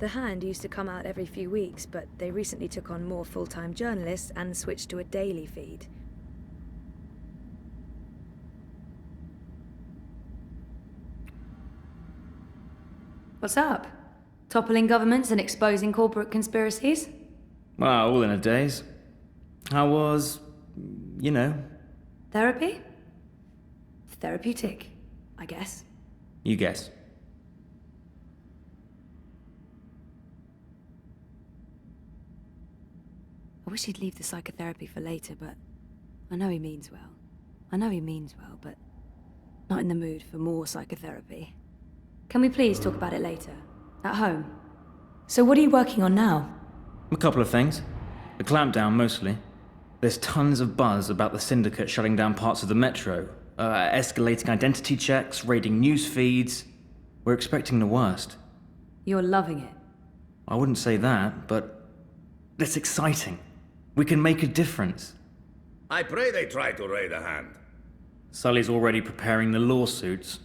The Hand used to come out every few weeks, but they recently took on more full-time journalists and switched to a daily feed. What's up? Toppling governments and exposing corporate conspiracies? Well, all in a daze. How was, Therapy? Therapeutic, I guess. You guess. I wish he'd leave the psychotherapy for later, but I know he means well. But not in the mood for more psychotherapy. Can we please talk about it later? At home? So what are you working on now? A couple of things. The clampdown, mostly. There's tons of buzz about the syndicate shutting down parts of the metro, escalating identity checks, raiding news feeds. We're expecting the worst. You're loving it. I wouldn't say that, but it's exciting. We can make a difference. I pray they try to raid a Hand. Sully's already preparing the lawsuits.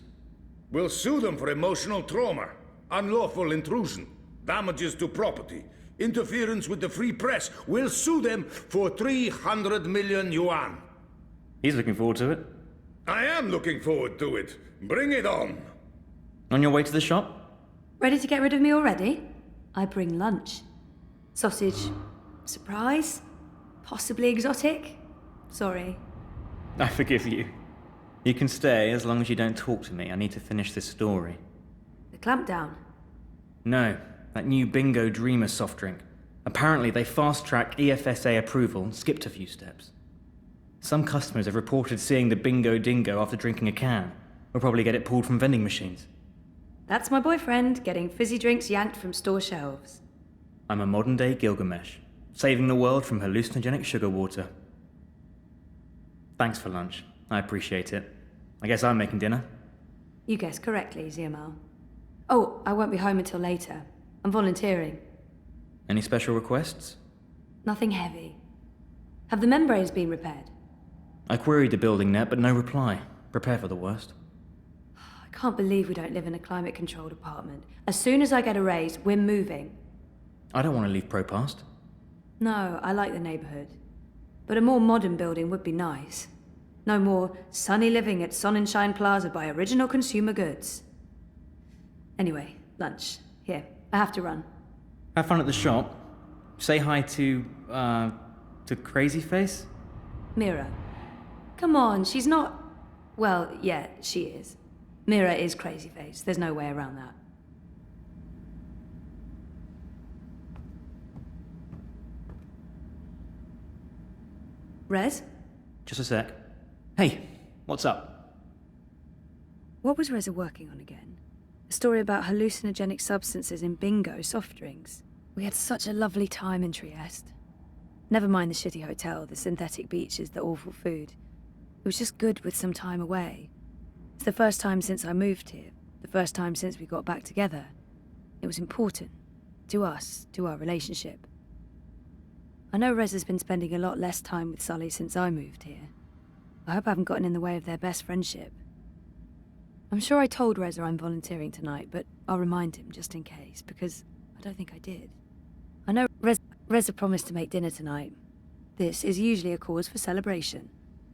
We'll sue them for emotional trauma, unlawful intrusion, damages to property, interference with the free press. We'll sue them for 300 million yuan. He's looking forward to it. I am looking forward to it. Bring it on. On your way to the shop? Ready to get rid of me already? I bring lunch. Sausage. Surprise? Possibly exotic? Sorry. I forgive you. You can stay as long as you don't talk to me. I need to finish this story. The clampdown? No, that new Bingo Dreamer soft drink. Apparently they fast-tracked EFSA approval and skipped a few steps. Some customers have reported seeing the Bingo Dingo after drinking a can. We'll probably get it pulled from vending machines. That's my boyfriend, getting fizzy drinks yanked from store shelves. I'm a modern-day Gilgamesh, saving the world from hallucinogenic sugar water. Thanks for lunch. I appreciate it. I guess I'm making dinner. You guessed correctly, Ziamal. Oh, I won't be home until later. I'm volunteering. Any special requests? Nothing heavy. Have the membranes been repaired? I queried the building net, but no reply. Prepare for the worst. I can't believe we don't live in a climate-controlled apartment. As soon as I get a raise, we're moving. I don't want to leave Propast. No, I like the neighborhood. But a more modern building would be nice. No more sunny living at Sonnenschein Plaza by Original Consumer Goods. Anyway, lunch. Here, I have to run. Have fun at the shop. Say hi to Crazy Face? Mira. Come on, she's not... Well, yeah, she is. Mira is crazy face. There's no way around that. Rez? Just a sec. Hey, what's up? What was Reza working on again? A story about hallucinogenic substances in Bingo soft drinks. We had such a lovely time in Trieste. Never mind the shitty hotel, the synthetic beaches, the awful food. It was just good with some time away. It's the first time since I moved here, the first time since we got back together. It was important. To us, to our relationship. I know Reza's been spending a lot less time with Sully since I moved here. I hope I haven't gotten in the way of their best friendship. I'm sure I told Reza I'm volunteering tonight, but I'll remind him just in case, because I don't think I did. I know Reza promised to make dinner tonight. This is usually a cause for celebration,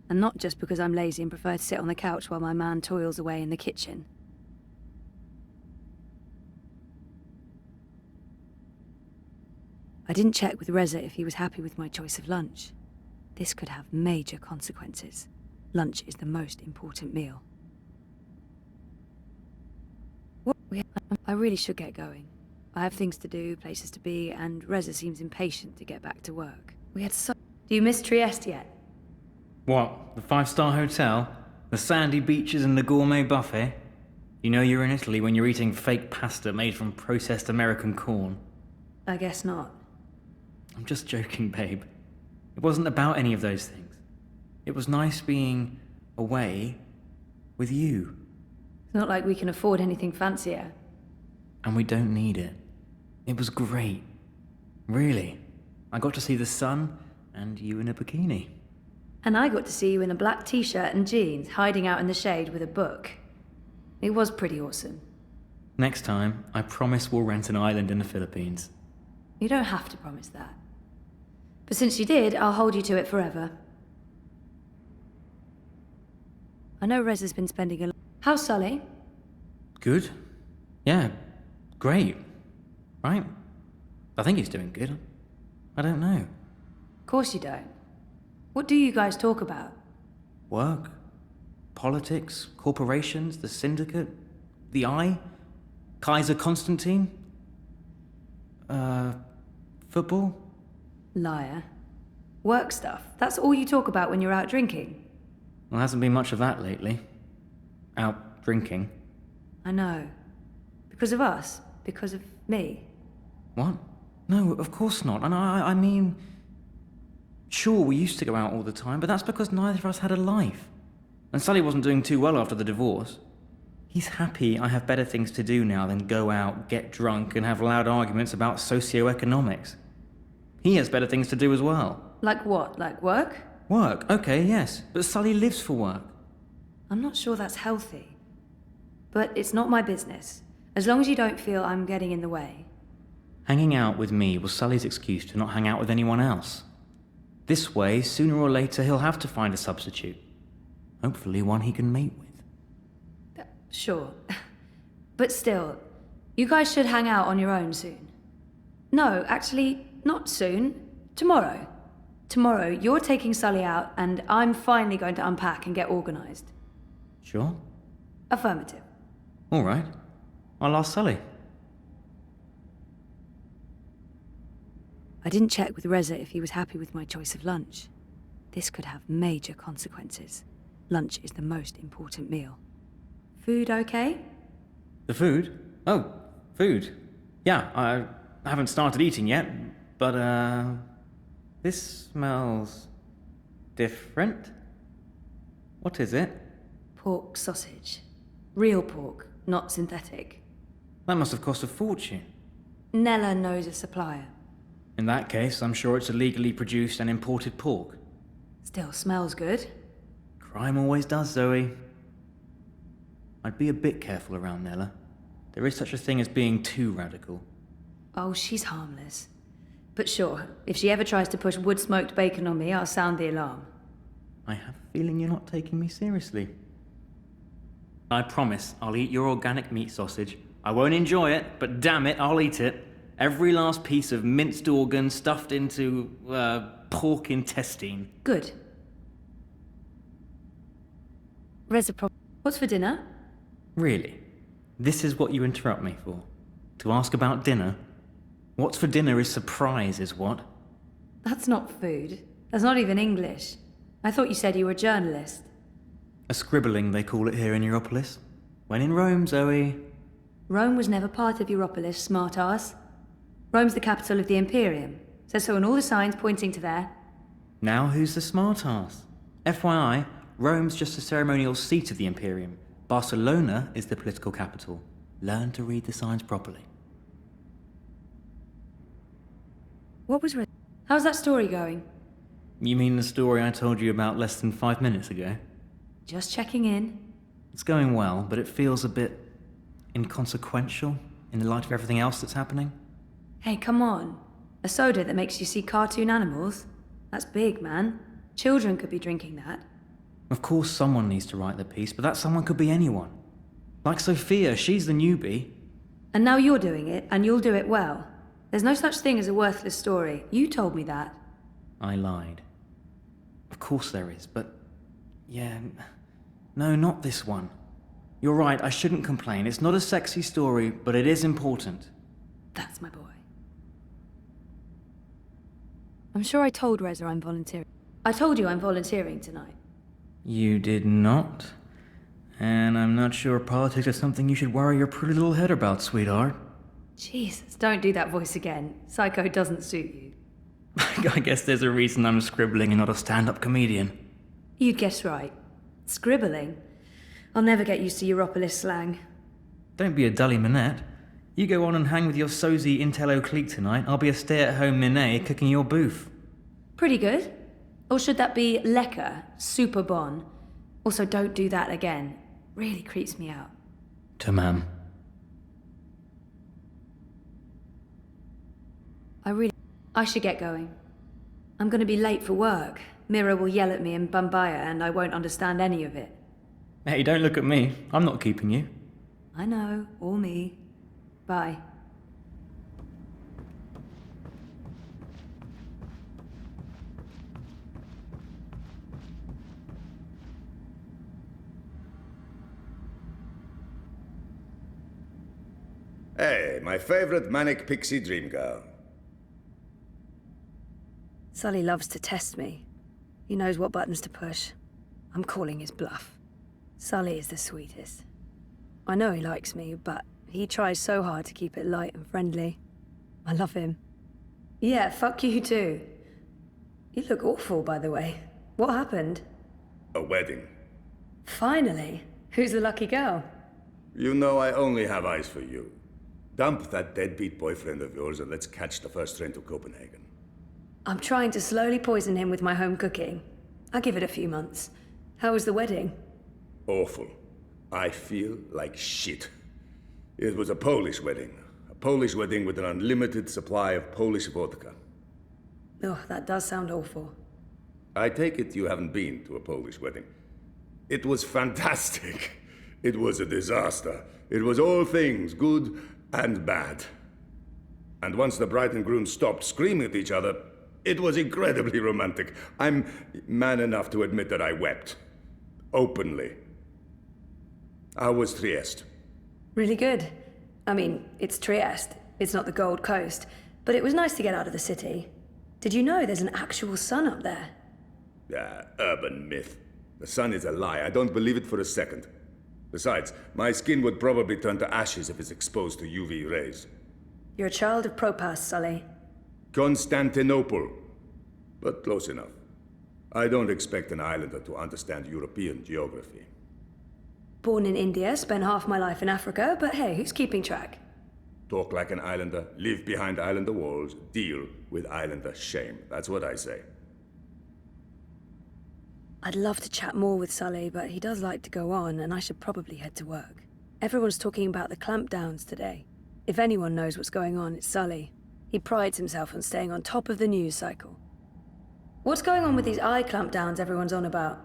and not just because I'm lazy and prefer to sit on the couch while my man toils away in the kitchen. I didn't check with Reza if he was happy with my choice of lunch. This could have major consequences. Lunch is the most important meal. I really should get going. I have things to do, places to be, and Reza seems impatient to get back to work. Do you miss Trieste yet? What? The 5-star hotel? The sandy beaches and the gourmet buffet? You know you're in Italy when you're eating fake pasta made from processed American corn. I guess not. I'm just joking, babe. It wasn't about any of those things. It was nice being away with you. It's not like we can afford anything fancier. And we don't need it. It was great. Really. I got to see the sun and you in a bikini. And I got to see you in a black t-shirt and jeans, hiding out in the shade with a book. It was pretty awesome. Next time, I promise we'll rent an island in the Philippines. You don't have to promise that. But since you did, I'll hold you to it forever. I know Rez has been spending a lot. How's Sully? Good? Yeah, great. Right? I think he's doing good. I don't know. Of course you don't. What do you guys talk about? Work? Politics? Corporations? The Syndicate? The Eye? Kaiser Constantine? Football? Liar. Work stuff. That's all you talk about when you're out drinking. Well, hasn't been much of that lately. Out drinking. I know. Because of us. Because of me. What? No, of course not. And I mean... Sure, we used to go out all the time, but that's because neither of us had a life. And Sully wasn't doing too well after the divorce. He's happy I have better things to do now than go out, get drunk, and have loud arguments about socioeconomics. He has better things to do as well. Like what? Like work? Work, okay, yes. But Sully lives for work. I'm not sure that's healthy. But it's not my business. As long as you don't feel I'm getting in the way. Hanging out with me was Sully's excuse to not hang out with anyone else. This way, sooner or later, he'll have to find a substitute. Hopefully one he can mate with. Sure. But still, you guys should hang out on your own soon. No, actually, not soon. Tomorrow. Tomorrow, you're taking Sully out, and I'm finally going to unpack and get organized. Sure? Affirmative. All right. I'll ask Sully. I didn't check with Reza if he was happy with my choice of lunch. This could have major consequences. Lunch is the most important meal. Food okay? The food? Oh, food. Yeah, I haven't started eating yet, but, this smells... different? What is it? Pork sausage. Real pork, not synthetic. That must have cost a fortune. Nella knows a supplier. In that case, I'm sure it's illegally produced and imported pork. Still smells good. Crime always does, Zoe. I'd be a bit careful around Nella. There is such a thing as being too radical. Oh, she's harmless. But sure, if she ever tries to push wood-smoked bacon on me, I'll sound the alarm. I have a feeling you're not taking me seriously. I promise I'll eat your organic meat sausage. I won't enjoy it, but damn it, I'll eat it. Every last piece of minced organ stuffed into, pork intestine. Good. Reza What's for dinner? Really? This is what you interrupt me for? To ask about dinner? What's for dinner is surprise, is what? That's not food. That's not even English. I thought you said you were a journalist. A scribbling, they call it here in Europolis. When in Rome, Zoe. Rome was never part of Europolis, smart-ass. Rome's the capital of the Imperium. Says so on all the signs pointing to there. Now who's the smart-ass? FYI, Rome's just a ceremonial seat of the Imperium. Barcelona is the political capital. Learn to read the signs properly. What was Reza? How's that story going? You mean the story I told you about less than 5 minutes ago? Just checking in. It's going well, but it feels a bit inconsequential in the light of everything else that's happening. Hey, come on. A soda that makes you see cartoon animals? That's big, man. Children could be drinking that. Of course someone needs to write the piece, but that someone could be anyone. Like Sophia, she's the newbie. And now you're doing it, and you'll do it well. There's no such thing as a worthless story. You told me that. I lied. Of course there is, but... yeah... no, not this one. You're right, I shouldn't complain. It's not a sexy story, but it is important. That's my boy. I'm sure I told Reza I'm volunteering. I told you I'm volunteering tonight. You did not? And I'm not sure politics is something you should worry your pretty little head about, sweetheart. Jesus, don't do that voice again. Psycho doesn't suit you. I guess there's a reason I'm scribbling and not a stand-up comedian. You'd guess right. Scribbling? I'll never get used to Europolis slang. Don't be a dully minette. You go on and hang with your sozy Intello clique tonight, I'll be a stay-at-home Minet cooking your boof. Pretty good. Or should that be lekker, super bon? Also, don't do that again. Really creeps me out. Tamam. I should get going. I'm gonna be late for work. Mira will yell at me in Bambaya and I won't understand any of it. Hey, don't look at me. I'm not keeping you. I know, or me. Bye. Hey, my favorite manic pixie dream girl. Sully loves to test me. He knows what buttons to push. I'm calling his bluff. Sully is the sweetest. I know he likes me, but he tries so hard to keep it light and friendly. I love him. Yeah, fuck you too. You look awful, by the way. What happened? A wedding. Finally. Who's the lucky girl? You know I only have eyes for you. Dump that deadbeat boyfriend of yours and let's catch the first train to Copenhagen. I'm trying to slowly poison him with my home cooking. I'll give it a few months. How was the wedding? Awful. I feel like shit. It was a Polish wedding. A Polish wedding with an unlimited supply of Polish vodka. Oh, that does sound awful. I take it you haven't been to a Polish wedding. It was fantastic. It was a disaster. It was all things, good and bad. And once the bride and groom stopped screaming at each other, it was incredibly romantic. I'm man enough to admit that I wept. Openly. How was Trieste? Really good. I mean, it's Trieste. It's not the Gold Coast. But it was nice to get out of the city. Did you know there's an actual sun up there? Yeah, urban myth. The sun is a lie. I don't believe it for a second. Besides, my skin would probably turn to ashes if it's exposed to UV rays. You're a child of Propas, Sully. Constantinople. But close enough. I don't expect an islander to understand European geography. Born in India, spent half my life in Africa, but hey, who's keeping track? Talk like an islander, live behind islander walls, deal with islander shame. That's what I say. I'd love to chat more with Sully, but he does like to go on, and I should probably head to work. Everyone's talking about the clampdowns today. If anyone knows what's going on, it's Sully. He prides himself on staying on top of the news cycle. What's going on with these eye clampdowns everyone's on about?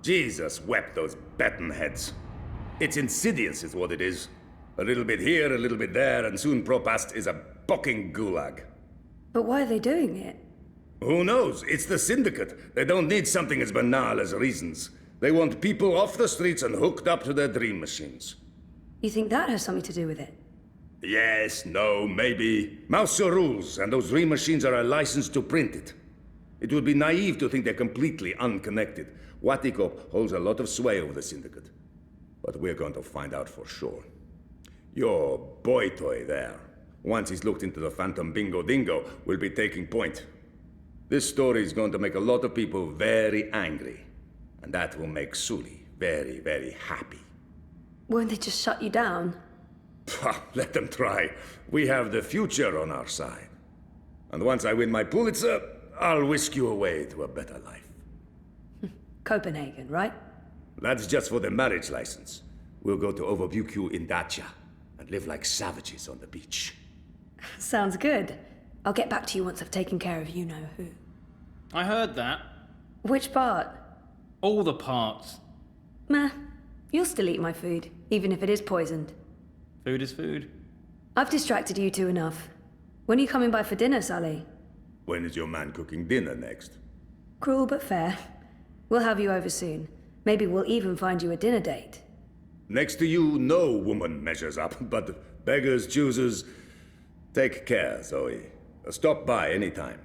Jesus wept those baton heads. It's insidious is what it is. A little bit here, a little bit there, and soon Propast is a bucking gulag. But why are they doing it? Who knows? It's the Syndicate. They don't need something as banal as reasons. They want people off the streets and hooked up to their dream machines. You think that has something to do with it? Yes, no, maybe. Mauser rules, and those dream machines are a license to print it. It would be naive to think they're completely unconnected. Watikop holds a lot of sway over the Syndicate. But we're going to find out for sure. Your boy toy there, once he's looked into the Phantom Bingo Dingo, will be taking point. This story is going to make a lot of people very angry. And that will make Sully very, very happy. Won't they just shut you down? Let them try. We have the future on our side. And once I win my Pulitzer, I'll whisk you away to a better life. Copenhagen, right? That's just for the marriage license. We'll go to Overbukyu in Dacia and live like savages on the beach. Sounds good. I'll get back to you once I've taken care of you-know-who. I heard that. Which part? All the parts. Meh. You'll still eat my food, even if it is poisoned. Food is food. I've distracted you two enough. When are you coming by for dinner, Sully? When is your man cooking dinner next? Cruel but fair. We'll have you over soon. Maybe we'll even find you a dinner date. Next to you, no woman measures up, but beggars, choosers. Take care, Zoe. Stop by anytime.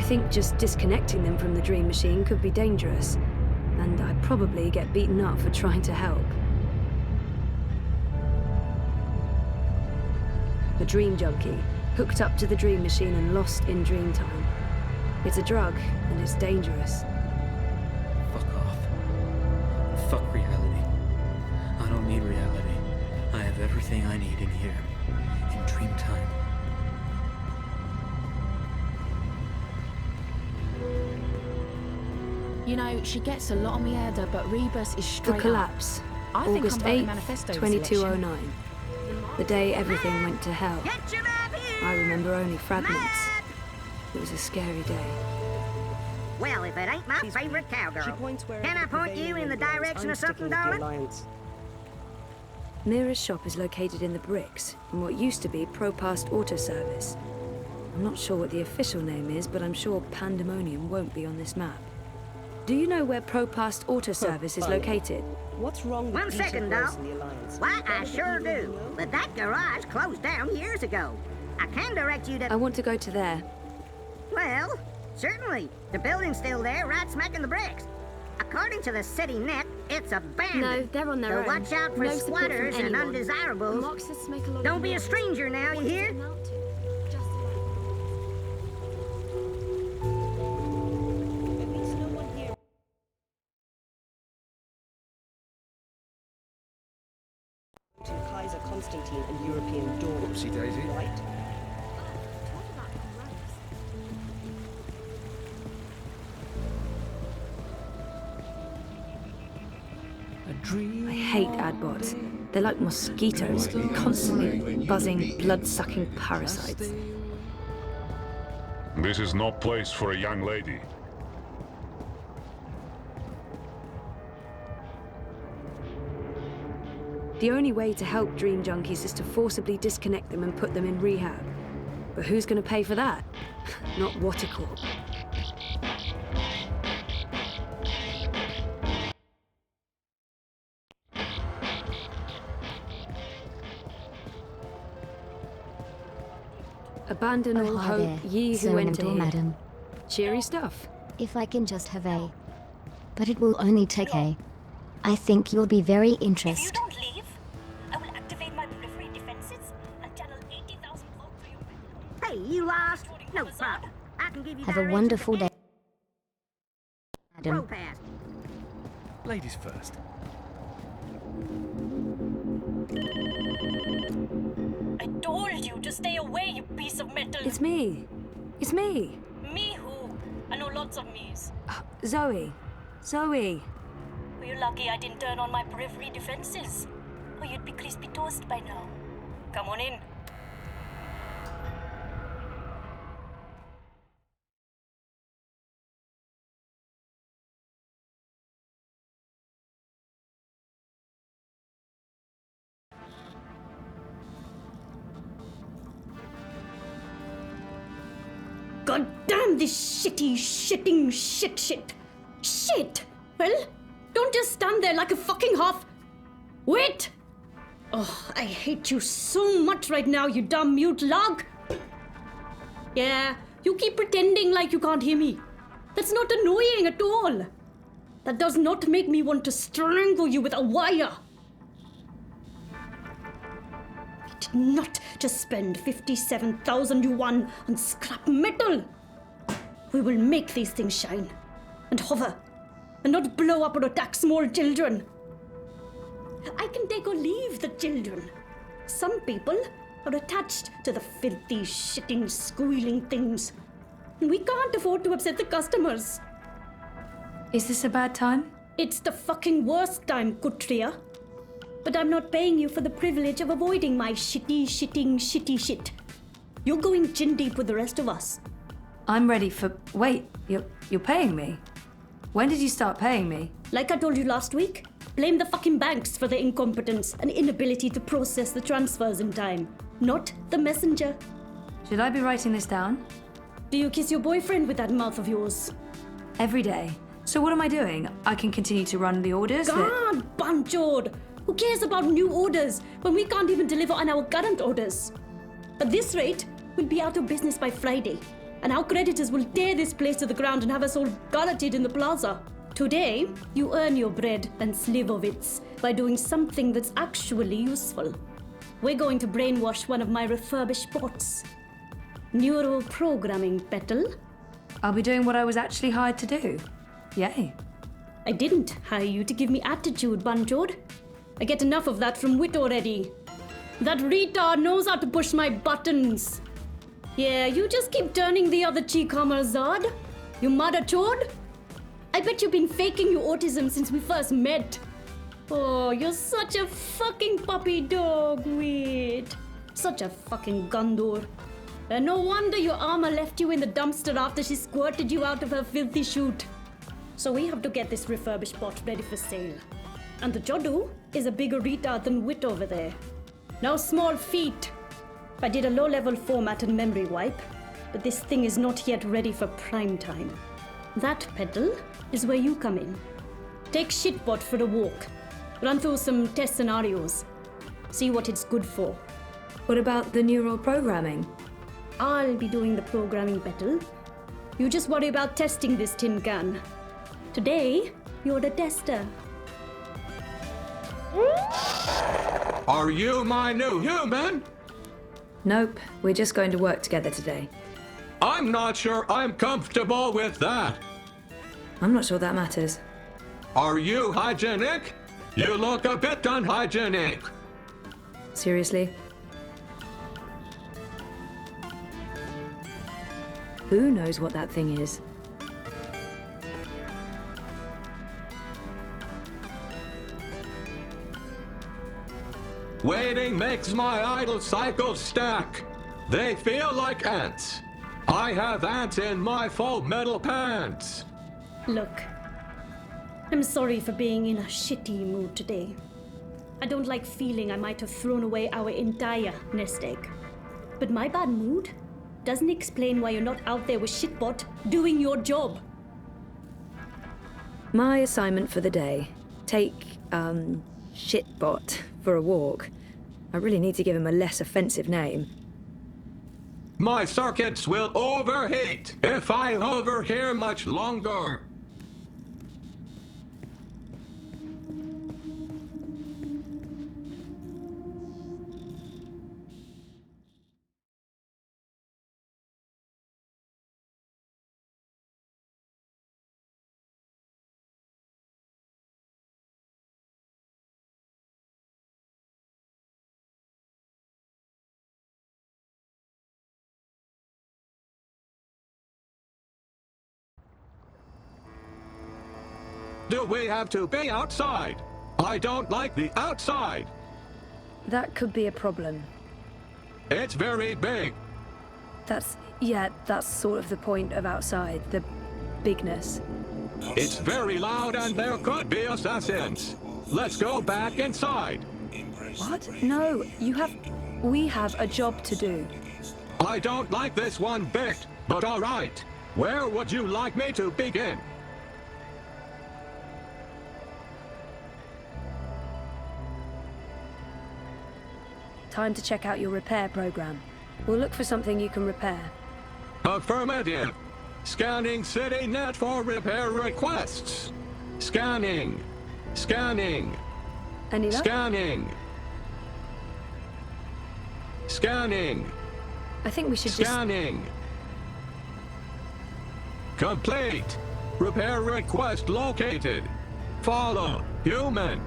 think just disconnecting them from the dream machine could be dangerous, and I'd probably get beaten up for trying to help. A dream junkie, hooked up to the dream machine and lost in dream time. It's a drug, and it's dangerous. Fuck off. Fuck reality. I don't need reality. I have everything I need in here. In dream time. You know, she gets a lot on me, Ada, but Rebus is straight The collapse, up. I think August I'm voting 8th, manifesto 2209. The day everything went to hell. I remember only fragments. It was a scary day. Well, if it ain't my favorite cowgirl, can I point you in the direction of something, darling? Mira's shop is located in the bricks, in what used to be Propast Auto Service. I'm not sure what the official name is, but I'm sure Pandemonium won't be on this map. Do you know where Propast Auto Service is located? What's wrong with One second, Peter doll. Gross and the Alliance? Why, I sure do. But that garage closed down years ago. I can direct you I to... want to go to there. Well, certainly. The building's still there, right smack in the bricks. According to the city net, it's abandoned. No, they're on their So own. watch out for No support from squatters and anyone. undesirables. Marxists make a lot Don't of be a noise. stranger now, you hear? There is no one here. To Kaiser Constantine and European Dawn. Oopsie daisy. Right? I hate adbots. They're like mosquitoes, constantly buzzing, blood-sucking parasites. This is no place for a young lady. The only way to help dream junkies is to forcibly disconnect them and put them in rehab. But who's going to pay for that? Not Watercorp. Abandon all hi hope, there. ye who Sir enter and here. madam. Cheery stuff. If I can just have a... But it will only take a... I think you'll be very If you interested. don't leave, I will activate my periphery defenses and channel 80,000 volts through your Hey, you lost? No problem. I can give you Have a directions wonderful to day. Madam. Propass. Ladies first. I told you to stay away, you piece of metal. It's me. It's me. Me who? I know lots of me's. Zoe. Zoe. You're lucky I didn't turn on my periphery defenses, or you'd be crispy toast by now. Come on in. God damn this shitting shit. Shit! Well, don't just stand there like a fucking half... Wait! Oh, I hate you so much right now, you dumb mute log! Yeah, you keep pretending like you can't hear me. That's not annoying at all. That does not make me want to strangle you with a wire. I did not just spend 57,000 yuan on scrap metal. We will make these things shine and hover and not blow up or attack small children. I can take or leave the children. Some people are attached to the filthy, shitting, squealing things. And we can't afford to upset the customers. Is this a bad time? It's the fucking worst time, Kutria. But I'm not paying you for the privilege of avoiding my shitty shit. You're going chin deep with the rest of us. I'm ready for... Wait, you're paying me? When did you start paying me? Like I told you last week, blame the fucking banks for their incompetence and inability to process the transfers in time, not the messenger. Should I be writing this down? Do you kiss your boyfriend with that mouth of yours? Every day. So what am I doing? I can continue to run the orders that... God, Banchod! Who cares about new orders when we can't even deliver on our current orders? At this rate, we'll be out of business by Friday. and our creditors will tear this place to the ground and have us all gulleted in the plaza. Today, you earn your bread and slivovitz by doing something that's actually useful. We're going to brainwash one of my refurbished bots. Neural programming, Petal. I'll be doing what I was actually hired to do. Yay. I didn't hire you to give me attitude, Banjod. I get enough of that from Wit already. That retard knows how to push my buttons. Yeah, you just keep turning the other cheek, Zad. You mother chode. I bet you've been faking your autism since we first met. Oh, you're such a fucking puppy dog, Wit. Such a fucking Gondor. And no wonder your armor left you in the dumpster after she squirted you out of her filthy chute. So we have to get this refurbished bot ready for sale. And the Jodu is a bigger retard than Wit over there. No small feat. I did a low-level format and memory wipe, but this thing is not yet ready for prime time. That, Petal, is where you come in. Take Shitbot for a walk. Run through some test scenarios. See what it's good for. What about the neural programming? I'll be doing the programming, Petal. You just worry about testing this tin can. Today, you're the tester. Are you my new human? Nope, we're just going to work together today. I'm not sure I'm comfortable with that. I'm not sure that matters. Are you hygienic? You look a bit unhygienic. Seriously? Who knows what that thing is? Waiting makes my idle cycles stack. They feel like ants. I have ants in my full metal pants. Look, I'm sorry for being in a shitty mood today. I don't like feeling I might have thrown away our entire nest egg. But my bad mood doesn't explain why you're not out there with Shitbot doing your job. My assignment for the day. Take, Shitbot for a walk. I really need to give him a less offensive name. My circuits will overheat if I hover here much longer. Do we have to be outside? I don't like the outside. That could be a problem. It's very big. That's sort of the point of outside, the bigness. It's very loud and there could be assassins. Let's go back inside. What? No, we have a job to do. I don't like this one bit, but all right. Where would you like me to begin? Time to check out your repair program. We'll look for something you can repair. Affirmative. Scanning CityNet for repair requests. Scanning. Scanning. Any luck? Scanning. Scanning. I think we should Scanning. Complete. Repair request located. Follow. Human.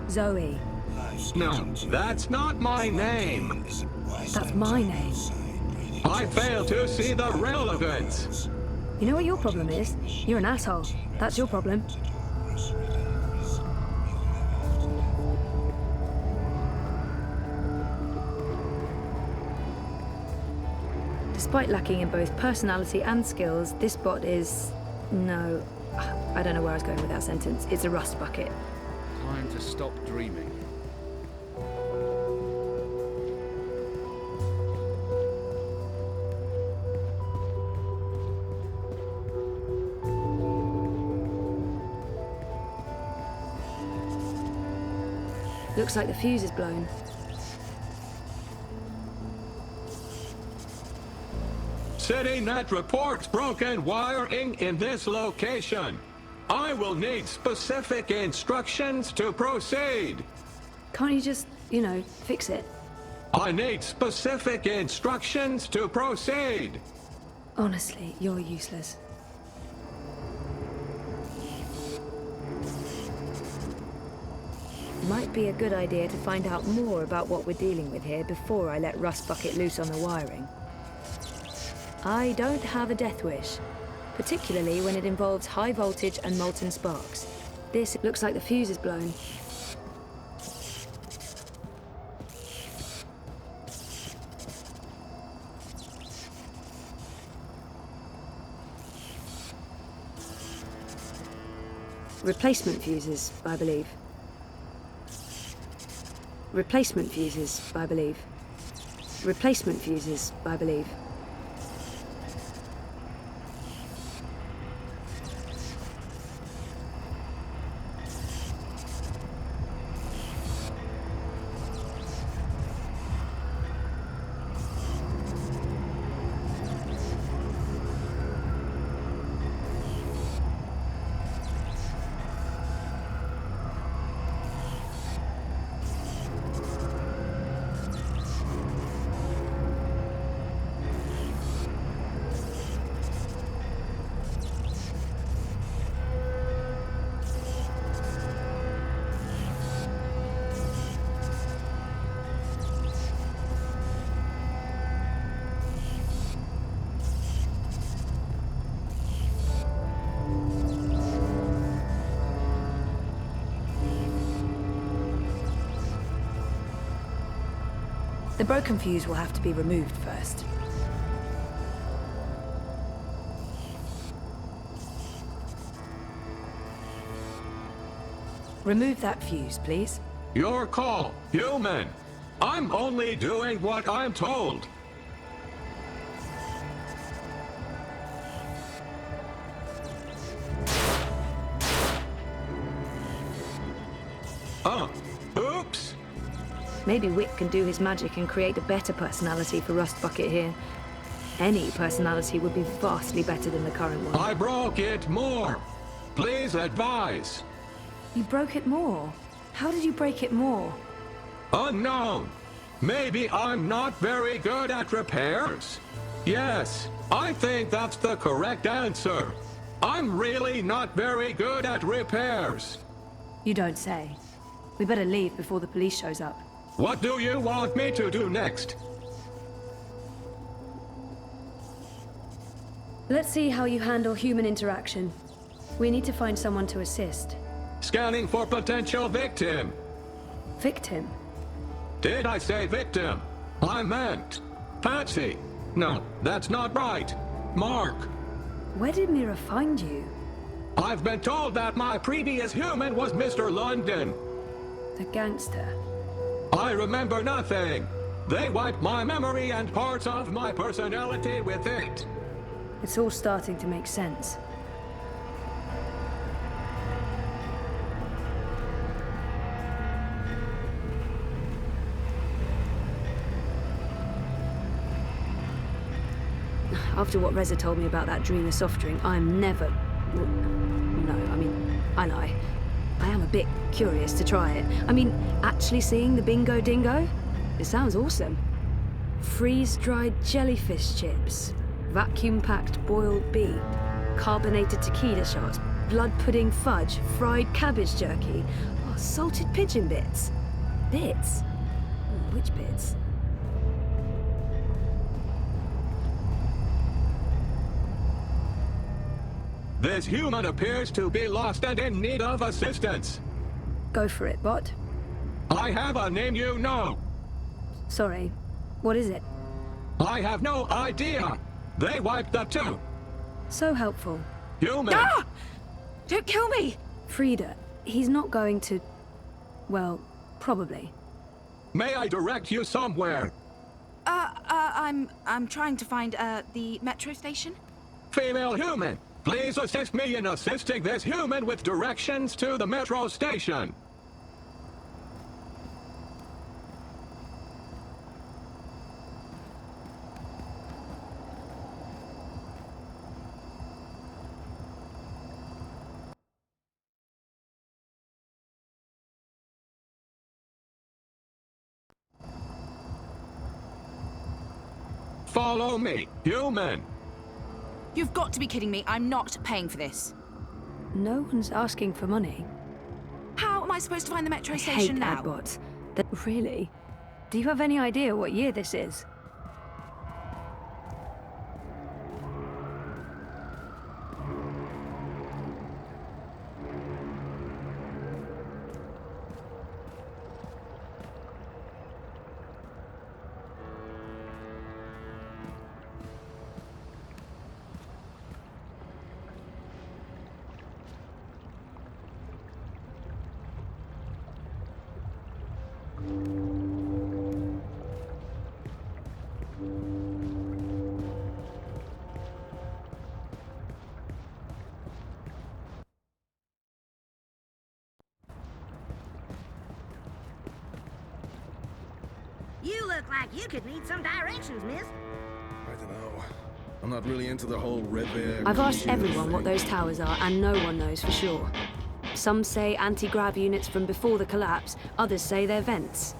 Zoe. No, that's not my name. That's my name. I fail to see the relevance. You know what your problem is? You're an asshole. That's your problem. Despite lacking in both personality and skills, this bot is... No, I don't know where I was going with that sentence. It's a rust bucket. Time to stop dreaming. Looks like the fuse is blown. 6 city net reports broken wiring in this location. I will need specific instructions to proceed. Can't you just, fix it? I need specific instructions to proceed. Honestly, you're useless. Might be a good idea to find out more about what we're dealing with here before I let Rust Bucket loose on the wiring. I don't have a death wish, particularly when it involves high voltage and molten sparks. This looks like the fuse is blown. Replacement fuses, I believe. Replacement fuses, I believe. Replacement fuses, I believe. The broken fuse will have to be removed first. Remove that fuse, please. Your call, human. I'm only doing what I'm told. Oops. Maybe Wick can do his magic and create a better personality for Rust Bucket here. Any personality would be vastly better than the current one. I broke it more. Please advise. You broke it more? How did you break it more? Unknown. Maybe I'm not very good at repairs. Yes, I think that's the correct answer. I'm really not very good at repairs. You don't say. We better leave before the police shows up. What do you want me to do next? Let's see how you handle human interaction. We need to find someone to assist. Scanning for potential victim. Victim? Did I say victim? I meant Patsy. No, that's not right. Mark. Where did Mira find you? I've been told that my previous human was Mr. London. The gangster. I remember nothing. They wiped my memory and parts of my personality with it. It's all starting to make sense. After what Reza told me about that Dreamer soft drink, I'm never... No, I mean, I lie. I am a bit curious to try it. I mean, actually seeing the Bingo Dingo? It sounds awesome. Freeze-dried jellyfish chips, vacuum-packed boiled beet, carbonated tequila shots, blood pudding fudge, fried cabbage jerky, salted pigeon bits. Bits? Which bits? This human appears to be lost and in need of assistance. Go for it, bot. I have a name you know. Sorry, what is it? I have no idea. They wiped the two. So helpful. Human. Ah! Don't kill me! Frida, he's not going to... Well, probably. May I direct you somewhere? I'm trying to find, the metro station. Female human, please assist me in assisting this human with directions to the metro station. Follow me, human. You've got to be kidding me. I'm not paying for this. No one's asking for money. How am I supposed to find the metro I station hate now? adbots. Really? Do you have any idea what year this is? You look like you could need some directions, miss. I don't know. I'm not really into the whole Revere. I've asked everyone what those towers are, and no one knows for sure. Some say anti-grav units from before the collapse, others say they're vents.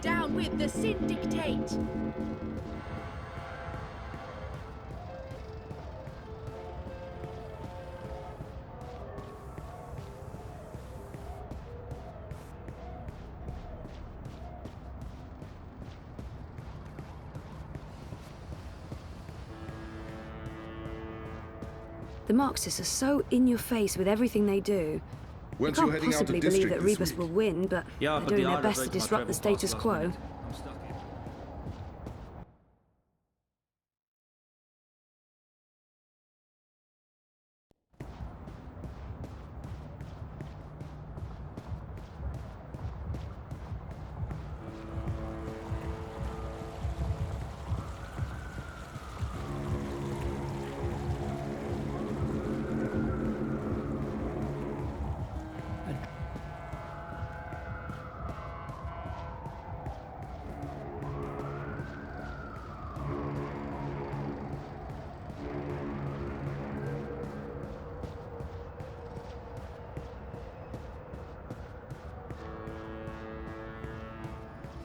Down with the syndicate! The Marxists are so in your face with everything they do. Weren't I you can't heading out possibly to believe district that this Rebus week? will win, but Yeah, they're but doing the their Isle of best to Wight disrupt the can't travel status past quo. last minute. I'm stuck here.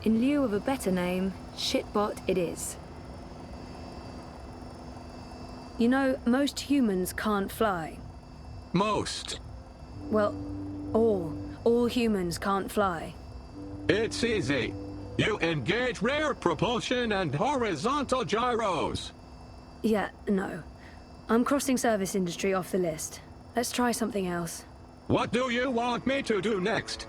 In lieu of a better name, shitbot it is. You know, most humans can't fly. Most. Well, all humans can't fly. It's easy. You engage rear propulsion and horizontal gyros. Yeah, no. I'm crossing service industry off the list. Let's try something else. What do you want me to do next?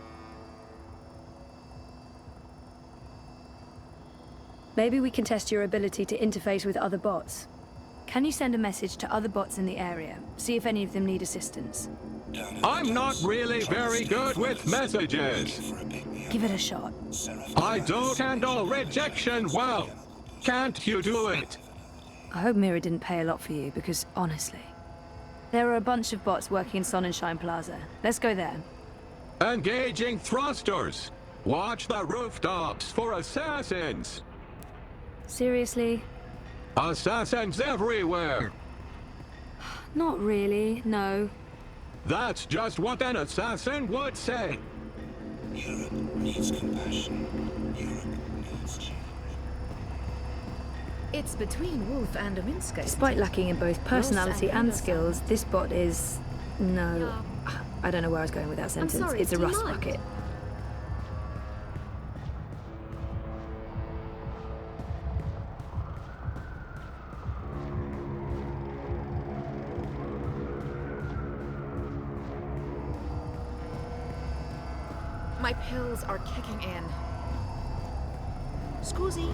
Maybe we can test your ability to interface with other bots. Can you send a message to other bots in the area? See if any of them need assistance. I'm not really very good with messages. Give it a shot. I don't handle rejection well. Can't you do it? I hope Mira didn't pay a lot for you, because honestly... There are a bunch of bots working in Sonnenschein Plaza. Let's go there. Engaging thrusters. Watch the rooftops for assassins. Seriously? Assassins everywhere. Not really, no. That's just what an assassin would say. Europe needs compassion. Europe needs change. It's between Wolf and a Minsker. Despite lacking in both personality and skills, this bot is... no... I don't know where I was going with that sentence. sorry, It's a do you rust mind? bucket. My pills are kicking in. Scusi.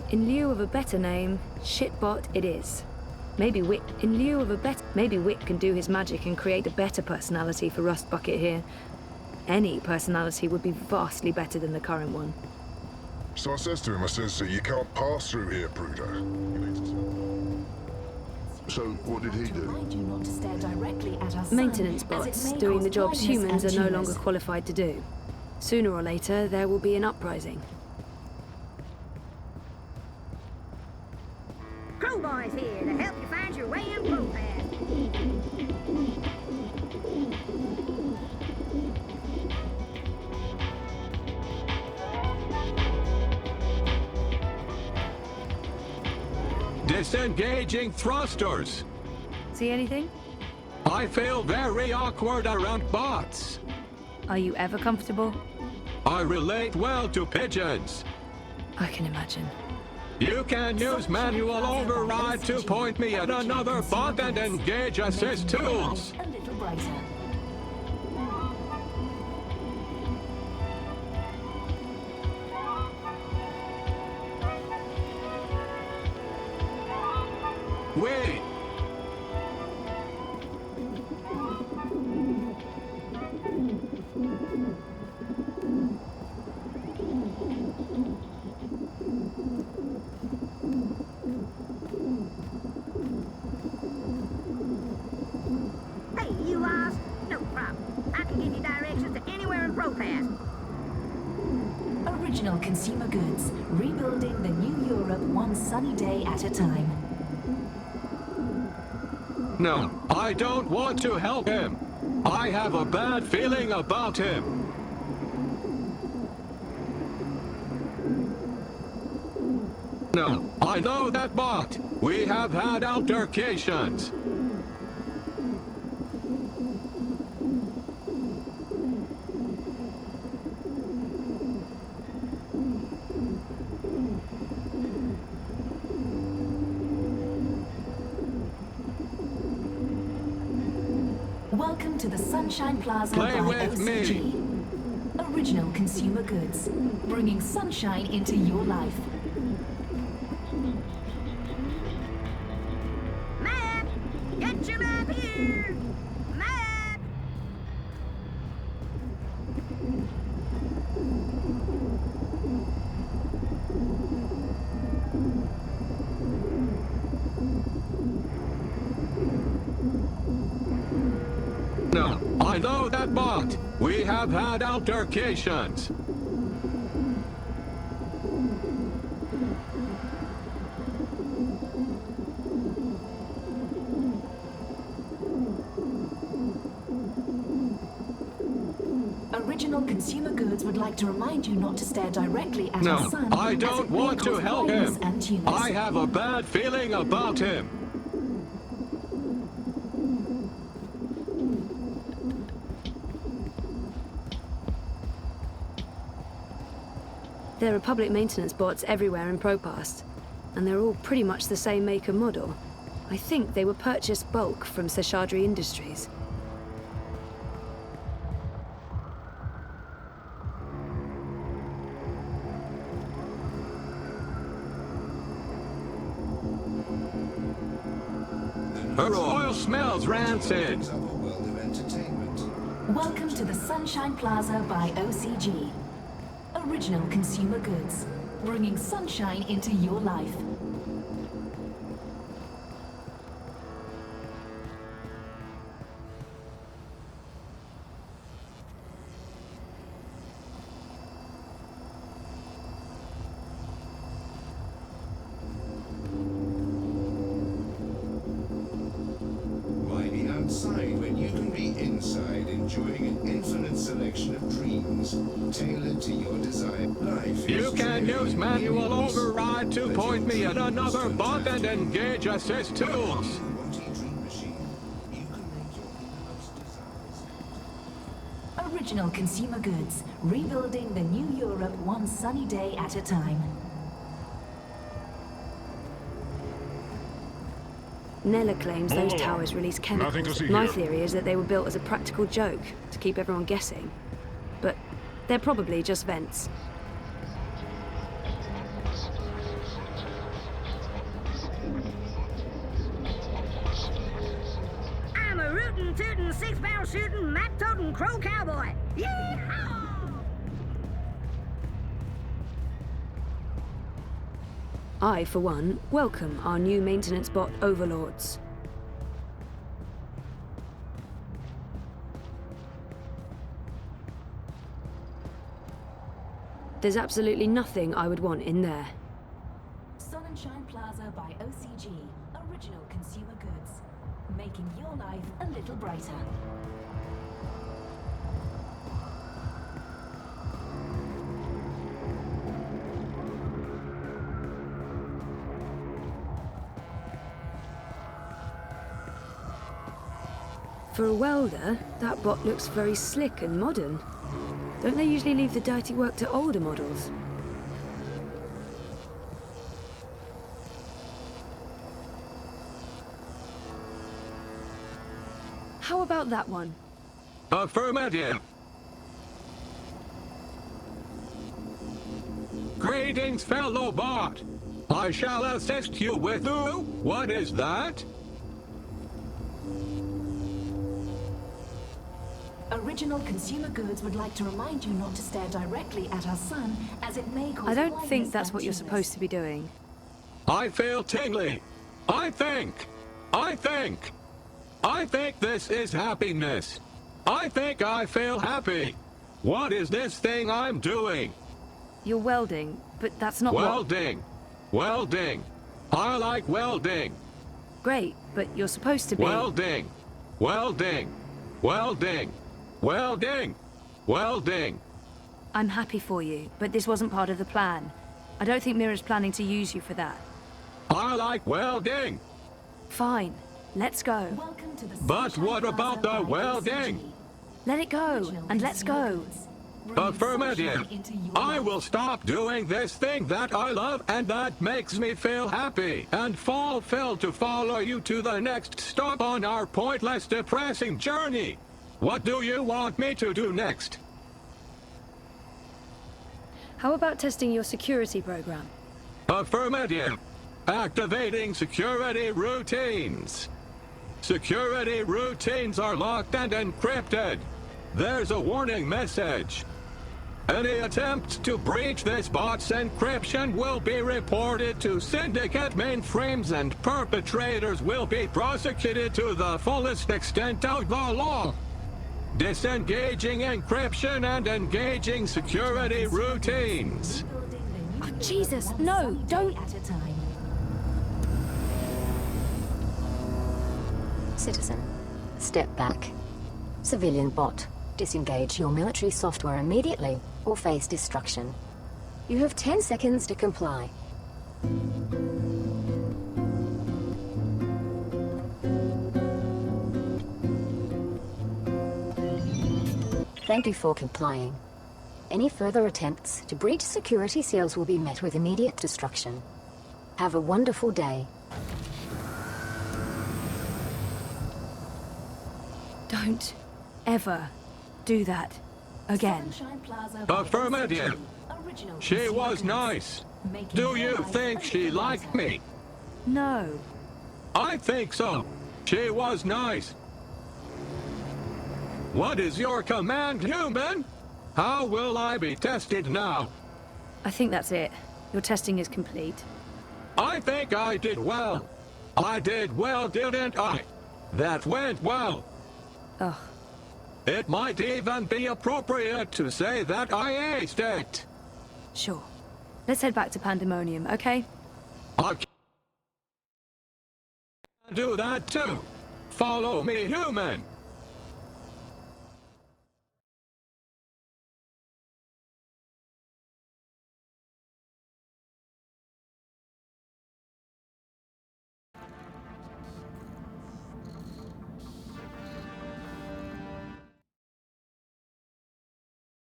In lieu of a better name, shitbot it is. Maybe Wit can do his magic and create a better personality for Rust Bucket here. Any personality would be vastly better than the current one. So I says to him, you can't pass through here, Bruder. So what did he do? Maintenance bots, doing the jobs humans are no longer qualified to do. Sooner or later, there will be an uprising. disengaging thrusters. See anything? I feel very awkward around bots. Are you ever comfortable? I relate well to pigeons. I can imagine. You can use manual override to point me at another bot and engage assist tools. A little brighter. Wait. Hey, you lost? No problem. I can give you directions to anywhere in ProPass. Original consumer goods, rebuilding the new Europe one sunny day at a time. No, I don't want to help him. I have a bad feeling about him. No, I know that bot. We have had altercations. Welcome to the Sunshine Plaza Play by with OCG. me. Original consumer goods, bringing sunshine into your life. Map! Get your map here! Map! No, I know that bot. We have had altercations. Original consumer goods would like to remind you not to stare directly at No, our sun. I as don't it may want to cause help blindness him. and tumors. I have a bad feeling about him. There are public maintenance bots everywhere in ProPast, and they're all pretty much the same make and model. I think they were purchased bulk from Seshadri Industries. Her oil smells rancid. Welcome to the Sunshine Plaza by OCG. Original consumer goods, bringing sunshine into your life. Why be outside when you can be inside enjoying an infinite selection of dreams tailored to your desired life? You can use manual override to point me at another bot and engage assist tools. Original consumer goods, rebuilding the new Europe one sunny day at a time. Nella claims those Hold on. towers release Nothing to chemicals. see My here. theory is that they were built as a practical joke to keep everyone guessing. But they're probably just vents. I'm a rootin', tootin', six-barrel shooting, map-toting crow cowboy. Yeehaw! I, for one, welcome our new maintenance bot overlords. There's absolutely nothing I would want in there. Sunshine Plaza by OCG, original consumer goods, making your life a little brighter. For a welder, that bot looks very slick and modern. Don't they usually leave the dirty work to older models? How about that one? Affirmative. Greetings, fellow bot. I shall assist you with what is that? Original Consumer Goods would like to remind you not to stare directly at our sun, as it may cause I don't blindness think that's and what you're tumors. supposed to be doing. I feel tingly. I think this is happiness. I think I feel happy. What is this thing I'm doing? You're welding, but that's not Welding. Welding. I like welding. Great, but you're supposed to be... Welding. Welding. Welding. Welding. Welding. I'm happy for you, but this wasn't part of the plan. I don't think Mira's planning to use you for that. I like welding. Fine, let's go. But what about the welding? Let it go, and let's go. Affirmative. I will stop doing this thing that I love and that makes me feel happy and fulfill to follow you to the next stop on our pointless, depressing journey. What do you want me to do next? How about testing your security program? Affirmative. Activating security routines. Security routines are locked and encrypted. There's a warning message. Any attempt to breach this bot's encryption will be reported to Syndicate mainframes and perpetrators will be prosecuted to the fullest extent of the law. Disengaging encryption and engaging security routines. Oh, Jesus, no, don't... Citizen, step back. Civilian bot, disengage your military software immediately or face destruction. You have 10 seconds to comply. Thank you for complying. Any further attempts to breach security seals will be met with immediate destruction. Have a wonderful day. Don't ever do that again. Affirmative. She was nice. Do you think she liked me? No. I think so. She was nice. What is your command, human? How will I be tested now? I think that's it. Your testing is complete. I think I did well. I did well, didn't I? That went well. Ugh. It might even be appropriate to say that I aced it. Sure. Let's head back to Pandemonium, okay? I can do that too. Follow me, human.